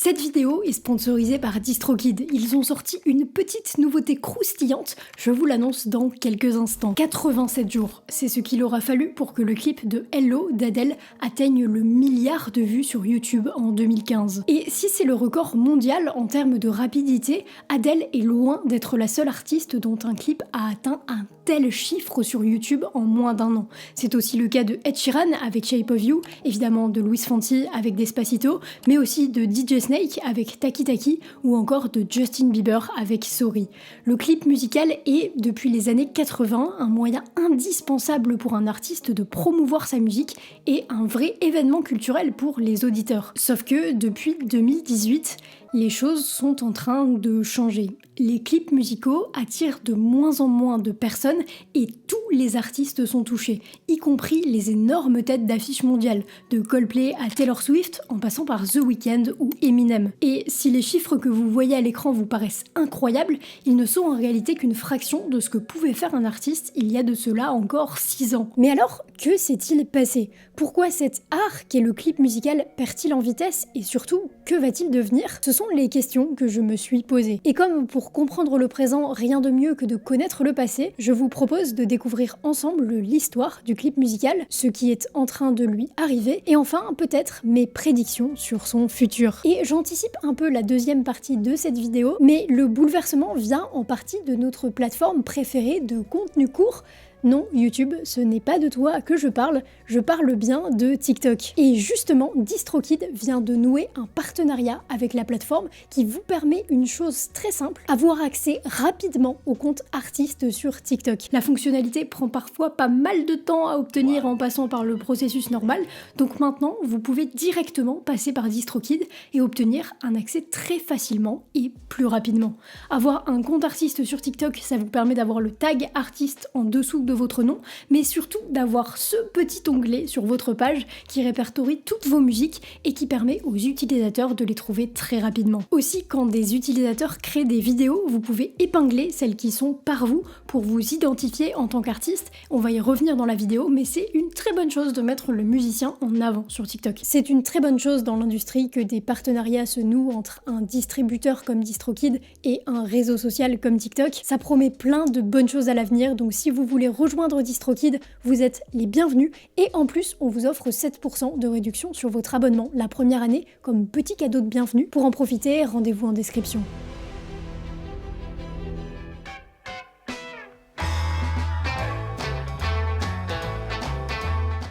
Cette vidéo est sponsorisée par DistroKid. Ils ont sorti une petite nouveauté croustillante, je vous l'annonce dans quelques instants. 87 jours, c'est ce qu'il aura fallu pour que le clip de Hello d'Adèle atteigne le milliard de vues sur YouTube en 2015. Et si c'est le record mondial en termes de rapidité, Adèle est loin d'être la seule artiste dont un clip a atteint un tel chiffre sur YouTube en moins d'un an. C'est aussi le cas de Ed Sheeran avec Shape of You, évidemment de Luis Fonsi avec Despacito, mais aussi de DJ Snake avec Taki Taki ou encore de Justin Bieber avec Sorry. Le clip musical est, depuis les années 80, un moyen indispensable pour un artiste de promouvoir sa musique et un vrai événement culturel pour les auditeurs. Sauf que depuis 2018, les choses sont en train de changer. Les clips musicaux attirent de moins en moins de personnes et tous les artistes sont touchés, y compris les énormes têtes d'affiche mondiales, de Coldplay à Taylor Swift en passant par The Weeknd ou Eminem. Et si les chiffres que vous voyez à l'écran vous paraissent incroyables, ils ne sont en réalité qu'une fraction de ce que pouvait faire un artiste il y a de cela encore 6 ans. Mais alors, que s'est-il passé? Pourquoi cet art qu'est le clip musical perd-il en vitesse et surtout, que va-t-il devenir? Ce sont les questions que je me suis posées. Et comme pour comprendre le présent, rien de mieux que de connaître le passé, je vous propose de découvrir ensemble l'histoire du clip musical, ce qui est en train de lui arriver, et enfin peut-être mes prédictions sur son futur. Et j'anticipe un peu la deuxième partie de cette vidéo, mais le bouleversement vient en partie de notre plateforme préférée de contenu court. Non, YouTube, ce n'est pas de toi que je parle bien de TikTok. Et justement, DistroKid vient de nouer un partenariat avec la plateforme qui vous permet une chose très simple, avoir accès rapidement au compte artiste sur TikTok. La fonctionnalité prend parfois pas mal de temps à obtenir en passant par le processus normal, donc maintenant, vous pouvez directement passer par DistroKid et obtenir un accès très facilement et plus rapidement. Avoir un compte artiste sur TikTok, ça vous permet d'avoir le tag artiste en dessous de votre nom, mais surtout d'avoir ce petit onglet sur votre page qui répertorie toutes vos musiques et qui permet aux utilisateurs de les trouver très rapidement. Aussi, quand des utilisateurs créent des vidéos, vous pouvez épingler celles qui sont par vous pour vous identifier en tant qu'artiste. On va y revenir dans la vidéo, mais c'est une très bonne chose de mettre le musicien en avant sur TikTok. C'est une très bonne chose dans l'industrie que des partenariats se nouent entre un distributeur comme DistroKid et un réseau social comme TikTok. Ça promet plein de bonnes choses à l'avenir, donc si vous voulez rejoindre DistroKid, vous êtes les bienvenus et en plus on vous offre 7% de réduction sur votre abonnement la première année comme petit cadeau de bienvenue. Pour en profiter, rendez-vous en description.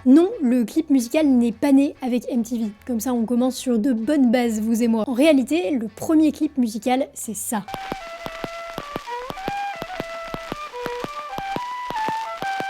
Non, le clip musical n'est pas né avec MTV. Comme ça, on commence sur de bonnes bases, vous et moi. En réalité, le premier clip musical, c'est ça.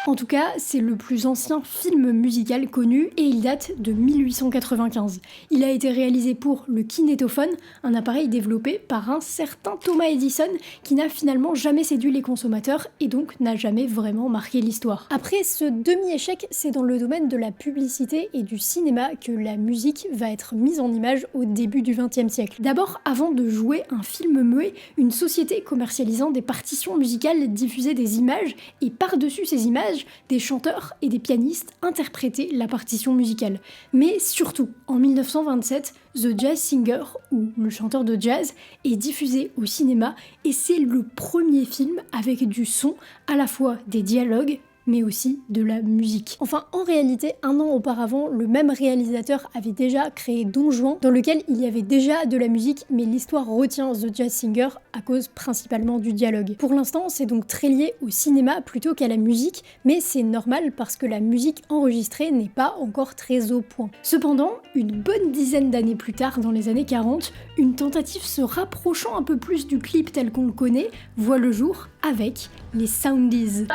En tout cas, c'est le plus ancien film musical connu et il date de 1895. Il a été réalisé pour le kinétophone, un appareil développé par un certain Thomas Edison qui n'a finalement jamais séduit les consommateurs et donc n'a jamais vraiment marqué l'histoire. Après ce demi-échec, c'est dans le domaine de la publicité et du cinéma que la musique va être mise en image au début du XXe siècle. D'abord, avant de jouer un film muet, une société commercialisant des partitions musicales diffusait des images et par-dessus ces images, des chanteurs et des pianistes interprétaient la partition musicale. Mais surtout, en 1927, The Jazz Singer, ou le chanteur de jazz, est diffusé au cinéma et c'est le premier film avec du son, à la fois des dialogues, mais aussi de la musique. Enfin, en réalité, un an auparavant, le même réalisateur avait déjà créé Don Juan, dans lequel il y avait déjà de la musique, mais l'histoire retient The Jazz Singer à cause principalement du dialogue. Pour l'instant, c'est donc très lié au cinéma plutôt qu'à la musique, mais c'est normal parce que la musique enregistrée n'est pas encore très au point. Cependant, une bonne dizaine d'années plus tard, dans les années 40, une tentative se rapprochant un peu plus du clip tel qu'on le connaît voit le jour avec les Soundies.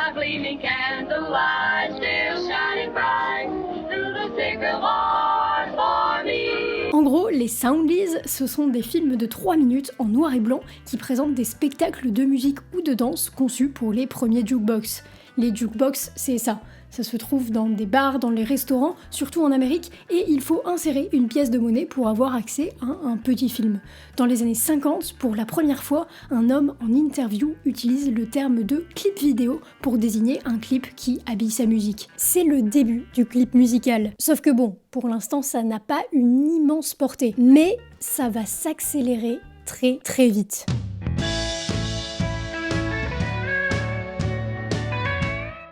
En gros, les Soundies, ce sont des films de 3 minutes en noir et blanc qui présentent des spectacles de musique ou de danse conçus pour les premiers jukebox. Les jukebox, c'est ça. Ça se trouve dans des bars, dans les restaurants, surtout en Amérique, et il faut insérer une pièce de monnaie pour avoir accès à un petit film. Dans les années 50, pour la première fois, un homme en interview utilise le terme de clip vidéo pour désigner un clip qui habille sa musique. C'est le début du clip musical. Sauf que bon, pour l'instant, ça n'a pas une immense portée, mais ça va s'accélérer très très vite.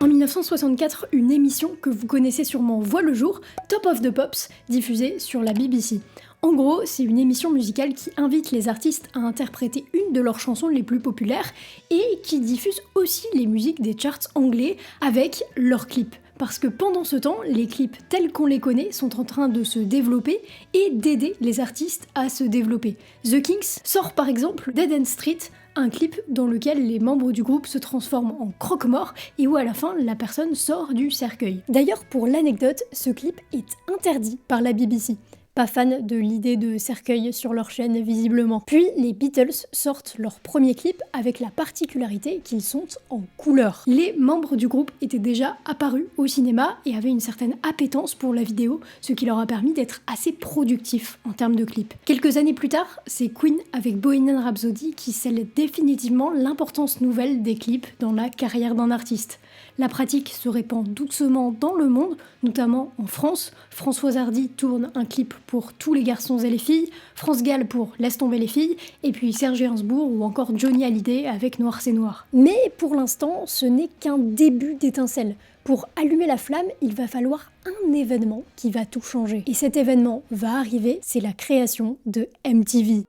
En 1964, une émission que vous connaissez sûrement voit le jour, Top of the Pops, diffusée sur la BBC. En gros, c'est une émission musicale qui invite les artistes à interpréter une de leurs chansons les plus populaires et qui diffuse aussi les musiques des charts anglais avec leurs clips. Parce que pendant ce temps, les clips tels qu'on les connaît sont en train de se développer et d'aider les artistes à se développer. The Kinks sort par exemple Dead End Street, un clip dans lequel les membres du groupe se transforment en croque-mort et où à la fin la personne sort du cercueil. D'ailleurs, pour l'anecdote, ce clip est interdit par la BBC. Pas fan de l'idée de cercueil sur leur chaîne visiblement. Puis les Beatles sortent leur premier clip avec la particularité qu'ils sont en couleur. Les membres du groupe étaient déjà apparus au cinéma et avaient une certaine appétence pour la vidéo, ce qui leur a permis d'être assez productifs en termes de clips. Quelques années plus tard, c'est Queen avec Bohemian Rhapsody qui scelle définitivement l'importance nouvelle des clips dans la carrière d'un artiste. La pratique se répand doucement dans le monde, notamment en France. Françoise Hardy tourne un clip pour Tous les garçons et les filles, France Gall pour Laisse tomber les filles, et puis Serge Gainsbourg ou encore Johnny Hallyday avec Noir c'est noir. Mais pour l'instant, ce n'est qu'un début d'étincelle. Pour allumer la flamme, il va falloir un événement qui va tout changer. Et cet événement va arriver, c'est la création de MTV.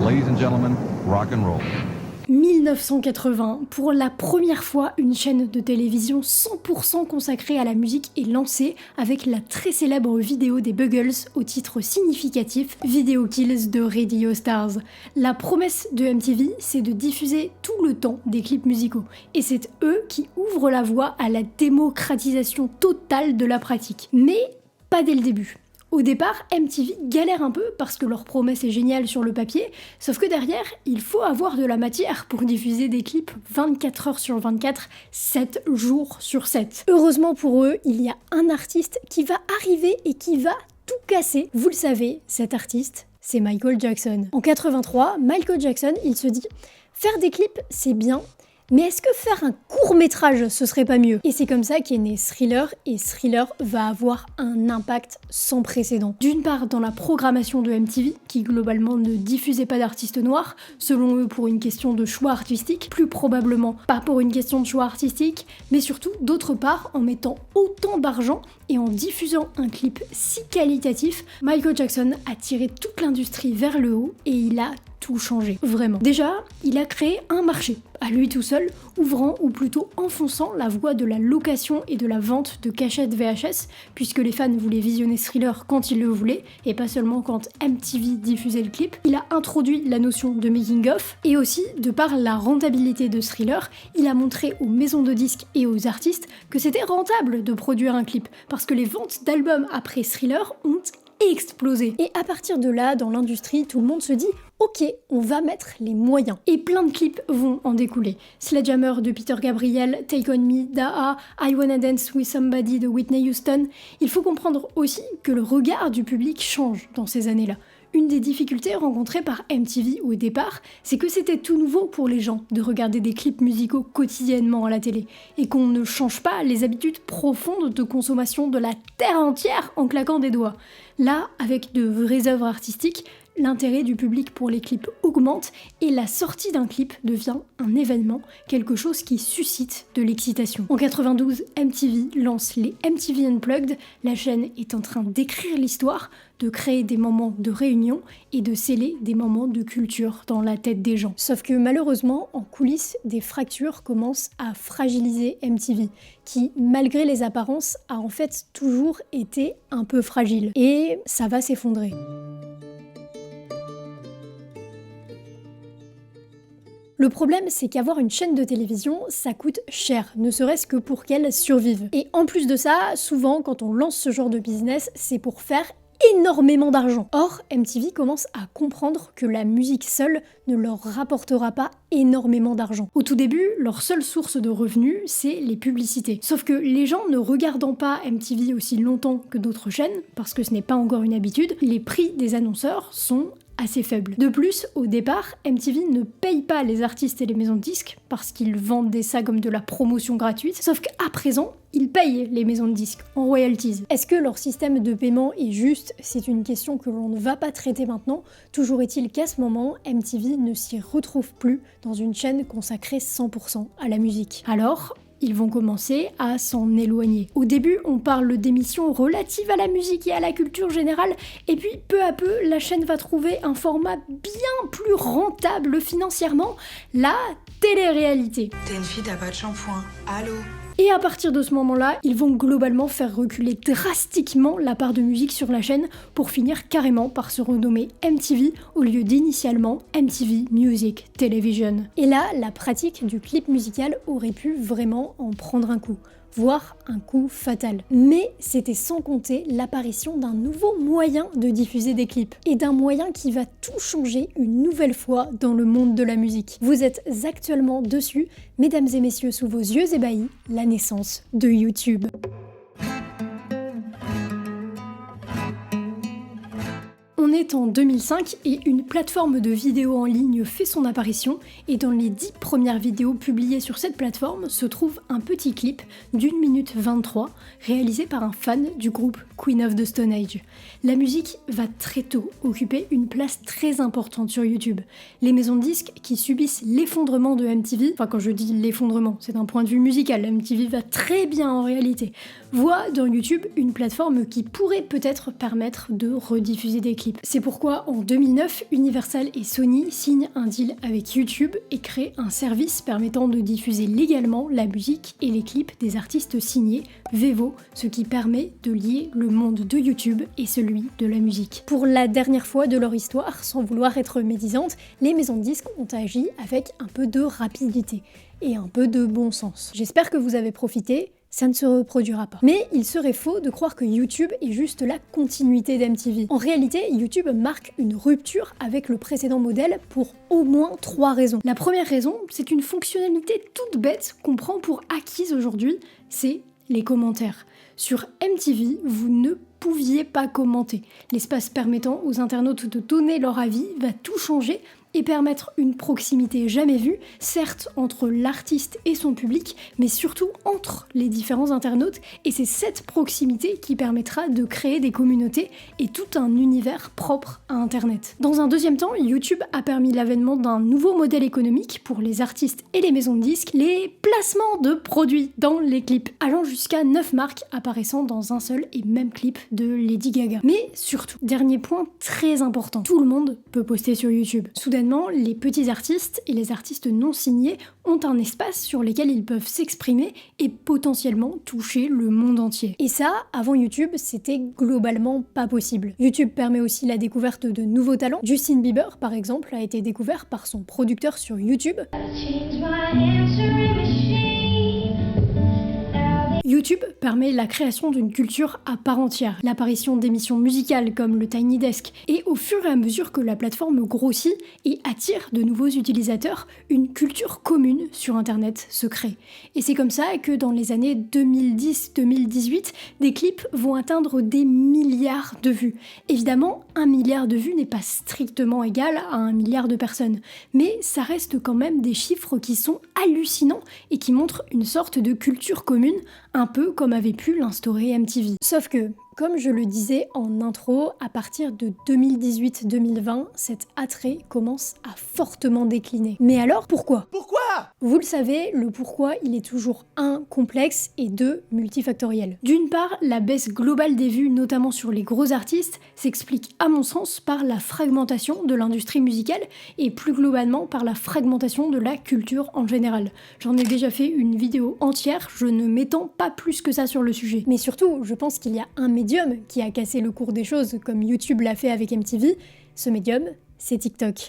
Ladies and gentlemen, rock and roll. 1980, pour la première fois, une chaîne de télévision 100% consacrée à la musique est lancée avec la très célèbre vidéo des Buggles au titre significatif Video Kills de Radio Stars. La promesse de MTV, c'est de diffuser tout le temps des clips musicaux. Et c'est eux qui ouvrent la voie à la démocratisation totale de la pratique. Mais pas dès le début. Au départ, MTV galère un peu parce que leur promesse est géniale sur le papier, sauf que derrière, il faut avoir de la matière pour diffuser des clips 24 heures sur 24, 7 jours sur 7. Heureusement pour eux, il y a un artiste qui va arriver et qui va tout casser. Vous le savez, cet artiste, c'est Michael Jackson. En 83, Michael Jackson, il se dit « Faire des clips, c'est bien ». Mais est-ce que faire un court-métrage, ce serait pas mieux? Et c'est comme ça qu'est né Thriller, et Thriller va avoir un impact sans précédent. D'une part dans la programmation de MTV, qui globalement ne diffusait pas d'artistes noirs, selon eux pour une question de choix artistique, plus probablement pas pour une question de choix artistique, mais surtout d'autre part en mettant autant d'argent et en diffusant un clip si qualitatif, Michael Jackson a tiré toute l'industrie vers le haut et il a tout changé, vraiment. Déjà, il a créé un marché, à lui tout seul, ouvrant ou plutôt enfonçant la voie de la location et de la vente de cachettes VHS, puisque les fans voulaient visionner Thriller quand ils le voulaient, et pas seulement quand MTV diffusait le clip. Il a introduit la notion de making-of, et aussi, de par la rentabilité de Thriller, il a montré aux maisons de disques et aux artistes que c'était rentable de produire un clip, parce que les ventes d'albums après Thriller ont explosé. Et à partir de là, dans l'industrie, tout le monde se dit ok, on va mettre les moyens. Et plein de clips vont en découler. Sledgehammer de Peter Gabriel, Take On Me d'A.A., I Wanna Dance With Somebody de Whitney Houston. Il faut comprendre aussi que le regard du public change dans ces années-là. Une des difficultés rencontrées par MTV au départ, c'est que c'était tout nouveau pour les gens de regarder des clips musicaux quotidiennement à la télé, et qu'on ne change pas les habitudes profondes de consommation de la terre entière en claquant des doigts. Là, avec de vraies œuvres artistiques, l'intérêt du public pour les clips augmente et la sortie d'un clip devient un événement, quelque chose qui suscite de l'excitation. En 92, MTV lance les MTV Unplugged, la chaîne est en train d'écrire l'histoire, de créer des moments de réunion et de sceller des moments de culture dans la tête des gens. Sauf que malheureusement, en coulisses, des fractures commencent à fragiliser MTV, qui, malgré les apparences, a en fait toujours été un peu fragile. Et ça va s'effondrer. Le problème, c'est qu'avoir une chaîne de télévision, ça coûte cher, ne serait-ce que pour qu'elle survive. Et en plus de ça, souvent, quand on lance ce genre de business, c'est pour faire énormément d'argent. Or, MTV commence à comprendre que la musique seule ne leur rapportera pas énormément d'argent. Au tout début, leur seule source de revenus, c'est les publicités. Sauf que les gens ne regardant pas MTV aussi longtemps que d'autres chaînes, parce que ce n'est pas encore une habitude, les prix des annonceurs sont assez faible. De plus, au départ, MTV ne paye pas les artistes et les maisons de disques parce qu'ils vendent ça comme de la promotion gratuite, sauf qu'à présent, ils payent les maisons de disques en royalties. Est-ce que leur système de paiement est juste? C'est une question que l'on ne va pas traiter maintenant. Toujours est-il qu'à ce moment, MTV ne s'y retrouve plus dans une chaîne consacrée 100% à la musique. Alors, ils vont commencer à s'en éloigner. Au début, on parle d'émissions relatives à la musique et à la culture générale, et puis peu à peu, la chaîne va trouver un format bien plus rentable financièrement, la télé-réalité. T'es une fille, t'as pas de shampoing. Allô? Et à partir de ce moment-là, ils vont globalement faire reculer drastiquement la part de musique sur la chaîne pour finir carrément par se renommer MTV au lieu d'initialement MTV Music Television. Et là, la pratique du clip musical aurait pu vraiment en prendre un coup, voire un coup fatal. Mais c'était sans compter l'apparition d'un nouveau moyen de diffuser des clips, et d'un moyen qui va tout changer une nouvelle fois dans le monde de la musique. Vous êtes actuellement dessus, mesdames et messieurs, sous vos yeux ébahis, la naissance de YouTube. On est en 2005 et une plateforme de vidéos en ligne fait son apparition, et dans les 10 premières vidéos publiées sur cette plateforme se trouve un petit clip d'1 minute 23 réalisé par un fan du groupe Queen of the Stone Age. La musique va très tôt occuper une place très importante sur YouTube. Les maisons de disques qui subissent l'effondrement de MTV, enfin quand je dis l'effondrement, c'est d'un point de vue musical, MTV va très bien en réalité, voient dans YouTube une plateforme qui pourrait peut-être permettre de rediffuser des clips. C'est pourquoi en 2009, Universal et Sony signent un deal avec YouTube et créent un service permettant de diffuser légalement la musique et les clips des artistes signés, Vevo, ce qui permet de lier le monde de YouTube et celui de la musique. Pour la dernière fois de leur histoire, sans vouloir être médisante, les maisons de disques ont agi avec un peu de rapidité et un peu de bon sens. J'espère que vous avez profité. Ça ne se reproduira pas. Mais il serait faux de croire que YouTube est juste la continuité d'MTV. En réalité, YouTube marque une rupture avec le précédent modèle pour au moins 3 raisons. La première raison, c'est une fonctionnalité toute bête qu'on prend pour acquise aujourd'hui, c'est les commentaires. Sur MTV, vous ne pouviez pas commenter. L'espace permettant aux internautes de donner leur avis va tout changer et permettre une proximité jamais vue, certes entre l'artiste et son public, mais surtout entre les différents internautes, et c'est cette proximité qui permettra de créer des communautés et tout un univers propre à Internet. Dans un deuxième temps, YouTube a permis l'avènement d'un nouveau modèle économique pour les artistes et les maisons de disques, les placements de produits dans les clips, allant jusqu'à 9 marques apparaissant dans un seul et même clip de Lady Gaga. Mais surtout, dernier point très important, tout le monde peut poster sur YouTube. Soudainement, les petits artistes et les artistes non signés ont un espace sur lequel ils peuvent s'exprimer et potentiellement toucher le monde entier. Et ça, avant YouTube, c'était globalement pas possible. YouTube permet aussi la découverte de nouveaux talents. Justin Bieber, par exemple, a été découvert par son producteur sur YouTube. YouTube permet la création d'une culture à part entière, l'apparition d'émissions musicales comme le Tiny Desk, et au fur et à mesure que la plateforme grossit et attire de nouveaux utilisateurs, une culture commune sur Internet se crée. Et c'est comme ça que dans les années 2010-2018, des clips vont atteindre des milliards de vues. Évidemment, 1 milliard de vues n'est pas strictement égal à 1 milliard de personnes, mais ça reste quand même des chiffres qui sont hallucinants et qui montrent une sorte de culture commune, un peu comme avait pu l'instaurer MTV. Sauf que, comme je le disais en intro, à partir de 2018-2020, cet attrait commence à fortement décliner. Mais alors, pourquoi ? Vous le savez, le pourquoi, il est toujours 1, complexe et 2, multifactoriel. D'une part, la baisse globale des vues, notamment sur les gros artistes, s'explique à mon sens par la fragmentation de l'industrie musicale et plus globalement par la fragmentation de la culture en général. J'en ai déjà fait une vidéo entière, je ne m'étends pas plus que ça sur le sujet. Mais surtout, je pense qu'il y a un médium qui a cassé le cours des choses comme YouTube l'a fait avec MTV. Ce médium, c'est TikTok.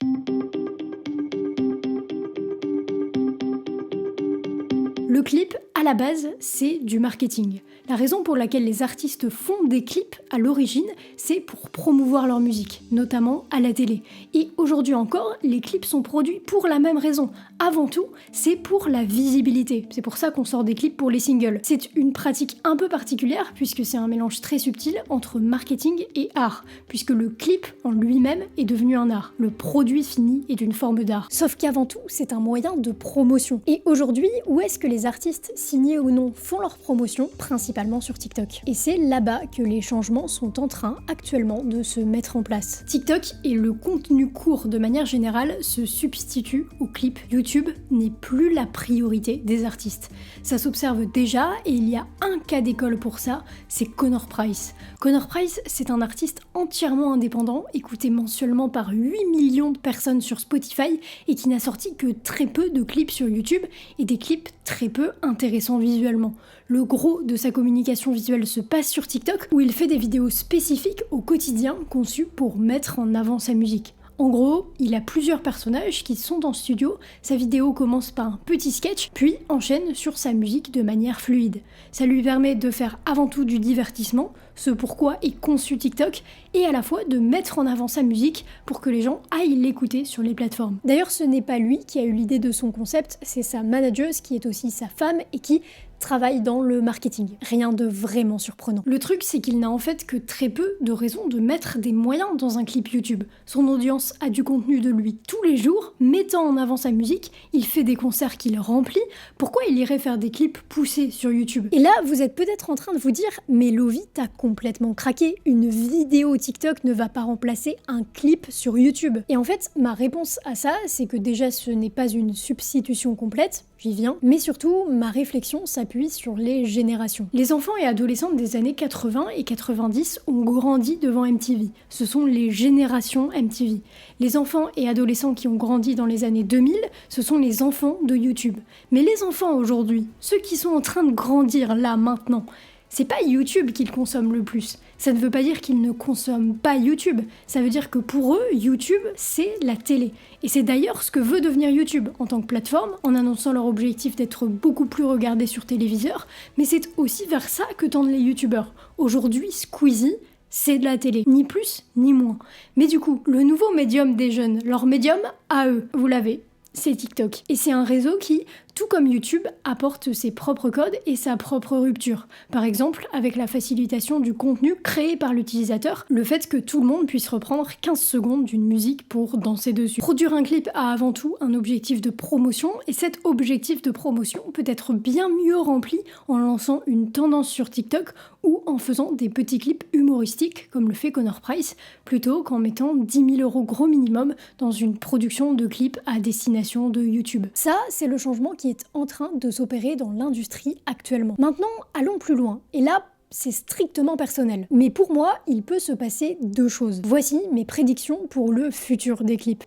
Le clip, à la base, c'est du marketing. La raison pour laquelle les artistes font des clips à l'origine, c'est pour promouvoir leur musique, notamment à la télé. Et aujourd'hui encore, les clips sont produits pour la même raison. Avant tout, c'est pour la visibilité. C'est pour ça qu'on sort des clips pour les singles. C'est une pratique un peu particulière puisque c'est un mélange très subtil entre marketing et art, puisque le clip en lui-même est devenu un art. Le produit fini est une forme d'art. Sauf qu'avant tout, c'est un moyen de promotion. Et aujourd'hui, où est-ce que les artistes, signés ou non, font leur promotion? Principalement sur TikTok. Et c'est là-bas que les changements sont en train actuellement de se mettre en place. TikTok et le contenu court de manière générale se substituent aux clips. YouTube n'est plus la priorité des artistes. Ça s'observe déjà et il y a un cas d'école pour ça, c'est Connor Price. Connor Price, c'est un artiste entièrement indépendant, écouté mensuellement par 8 millions de personnes sur Spotify et qui n'a sorti que très peu de clips sur YouTube et des clips très peu intéressants visuellement. Le gros de sa communication visuelle se passe sur TikTok où il fait des vidéos spécifiques au quotidien conçues pour mettre en avant sa musique. En gros, il a plusieurs personnages qui sont en studio, sa vidéo commence par un petit sketch, puis enchaîne sur sa musique de manière fluide. Ça lui permet de faire avant tout du divertissement, ce pourquoi est conçu TikTok, et à la fois de mettre en avant sa musique pour que les gens aillent l'écouter sur les plateformes. D'ailleurs, ce n'est pas lui qui a eu l'idée de son concept, c'est sa manageuse qui est aussi sa femme et qui travaille dans le marketing. Rien de vraiment surprenant. Le truc, c'est qu'il n'a en fait que très peu de raisons de mettre des moyens dans un clip YouTube. Son audience a du contenu de lui tous les jours, mettant en avant sa musique, il fait des concerts qu'il remplit, pourquoi il irait faire des clips poussés sur YouTube? Et là, vous êtes peut-être en train de vous dire, mais Lovie, t'as complètement craqué, une vidéo TikTok ne va pas remplacer un clip sur YouTube. Et en fait, ma réponse à ça, c'est que déjà ce n'est pas une substitution complète, j'y viens, mais surtout, ma réflexion s'appuie sur les générations. Les enfants et adolescents des années 80 et 90 ont grandi devant MTV. Ce sont les générations MTV. Les enfants et adolescents qui ont grandi dans les années 2000, ce sont les enfants de YouTube. Mais les enfants aujourd'hui, ceux qui sont en train de grandir là, maintenant, c'est pas YouTube qu'ils consomment le plus. Ça ne veut pas dire qu'ils ne consomment pas YouTube. Ça veut dire que pour eux, YouTube, c'est la télé. Et c'est d'ailleurs ce que veut devenir YouTube en tant que plateforme, en annonçant leur objectif d'être beaucoup plus regardé sur téléviseur. Mais c'est aussi vers ça que tendent les YouTubeurs. Aujourd'hui, Squeezie, c'est de la télé. Ni plus, ni moins. Mais du coup, le nouveau médium des jeunes, leur médium à eux, vous l'avez, c'est TikTok. Et c'est un réseau qui, tout comme YouTube, apporte ses propres codes et sa propre rupture. Par exemple, avec la facilitation du contenu créé par l'utilisateur, le fait que tout le monde puisse reprendre 15 secondes d'une musique pour danser dessus. Produire un clip a avant tout un objectif de promotion, et cet objectif de promotion peut être bien mieux rempli en lançant une tendance sur TikTok ou en faisant des petits clips humoristiques, comme le fait Connor Price, plutôt qu'en mettant 10 000 € gros minimum dans une production de clips à destination de YouTube. Ça, c'est le changement qui est en train de s'opérer dans l'industrie actuellement. Maintenant, allons plus loin. Et là, c'est strictement personnel. Mais pour moi, il peut se passer deux choses. Voici mes prédictions pour le futur des clips.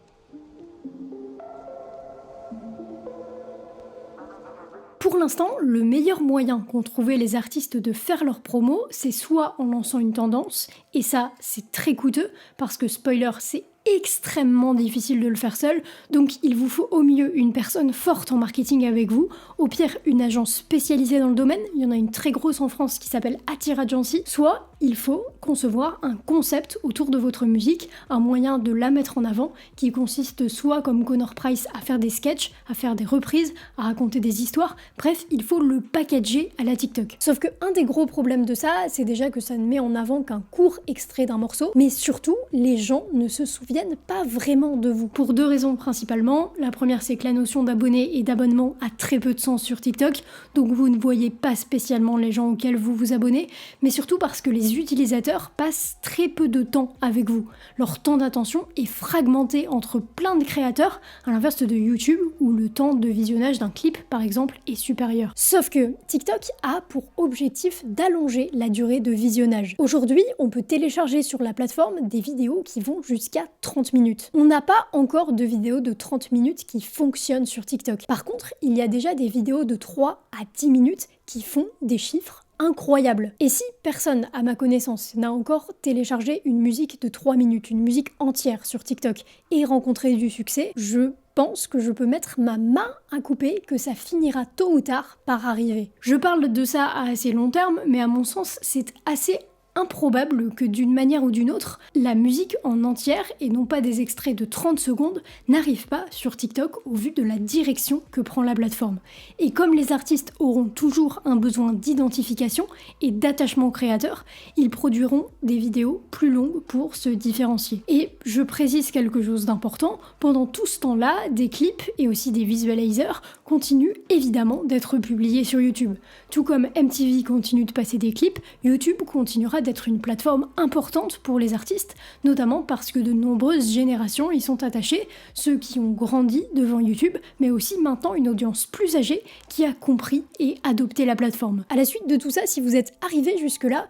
Pour l'instant, le meilleur moyen qu'ont trouvé les artistes de faire leur promo, c'est soit en lançant une tendance, et ça, c'est très coûteux, parce que spoiler, c'est extrêmement difficile de le faire seul, donc il vous faut au mieux une personne forte en marketing avec vous, au pire une agence spécialisée dans le domaine, il y en a une très grosse en France qui s'appelle Attire Agency, soit il faut concevoir un concept autour de votre musique, un moyen de la mettre en avant, qui consiste soit comme Connor Price à faire des sketchs, à faire des reprises, à raconter des histoires, bref, il faut le packager à la TikTok. Sauf que un des gros problèmes de ça, c'est déjà que ça ne met en avant qu'un court extrait d'un morceau, mais surtout, les gens ne se souviennent pas vraiment de vous. Pour deux raisons principalement. La première, c'est que la notion d'abonné et d'abonnement a très peu de sens sur TikTok, donc vous ne voyez pas spécialement les gens auxquels vous vous abonnez, mais surtout parce que les utilisateurs passent très peu de temps avec vous. Leur temps d'attention est fragmenté entre plein de créateurs, à l'inverse de YouTube, où le temps de visionnage d'un clip, par exemple, est supérieur. Sauf que TikTok a pour objectif d'allonger la durée de visionnage. Aujourd'hui, on peut télécharger sur la plateforme des vidéos qui vont jusqu'à 30 minutes. On n'a pas encore de vidéos de 30 minutes qui fonctionnent sur TikTok. Par contre, il y a déjà des vidéos de 3 à 10 minutes qui font des chiffres incroyables. Et si personne, à ma connaissance, n'a encore téléchargé une musique de 3 minutes, une musique entière sur TikTok et rencontré du succès, je pense que je peux mettre ma main à couper que ça finira tôt ou tard par arriver. Je parle de ça à assez long terme, mais à mon sens, c'est assez improbable que d'une manière ou d'une autre, la musique en entière, et non pas des extraits de 30 secondes, n'arrive pas sur TikTok au vu de la direction que prend la plateforme. Et comme les artistes auront toujours un besoin d'identification et d'attachement créateur, ils produiront des vidéos plus longues pour se différencier. Et je précise quelque chose d'important, pendant tout ce temps-là, des clips et aussi des visualizers continuent évidemment d'être publiés sur YouTube. Tout comme MTV continue de passer des clips, YouTube continuera d'être une plateforme importante pour les artistes, notamment parce que de nombreuses générations y sont attachées, ceux qui ont grandi devant YouTube, mais aussi maintenant une audience plus âgée qui a compris et adopté la plateforme. À la suite de tout ça, si vous êtes arrivé jusque-là,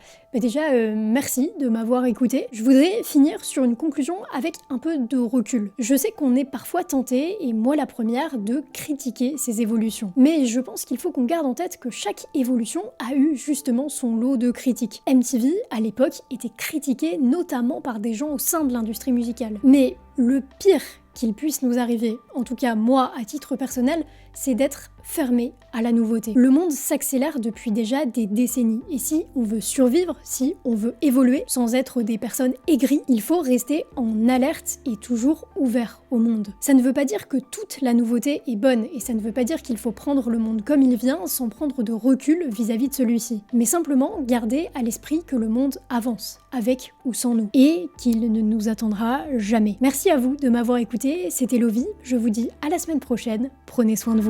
merci de m'avoir écouté. Je voudrais finir sur une conclusion avec un peu de recul. Je sais qu'on est parfois tenté, et moi la première, de critiquer ces évolutions. Mais je pense qu'il faut qu'on garde en tête que chaque évolution a eu justement son lot de critiques. MTV, à l'époque, était critiqué notamment par des gens au sein de l'industrie musicale. Mais le pire qu'il puisse nous arriver, en tout cas moi à titre personnel, c'est d'être fermé à la nouveauté. Le monde s'accélère depuis déjà des décennies, et si on veut survivre, si on veut évoluer sans être des personnes aigries, il faut rester en alerte et toujours ouvert au monde. Ça ne veut pas dire que toute la nouveauté est bonne, et ça ne veut pas dire qu'il faut prendre le monde comme il vient sans prendre de recul vis-à-vis de celui-ci, mais simplement garder à l'esprit que le monde avance, avec ou sans nous, et qu'il ne nous attendra jamais. Merci à vous de m'avoir écouté, c'était Lovie, je vous dis à la semaine prochaine, prenez soin de vous.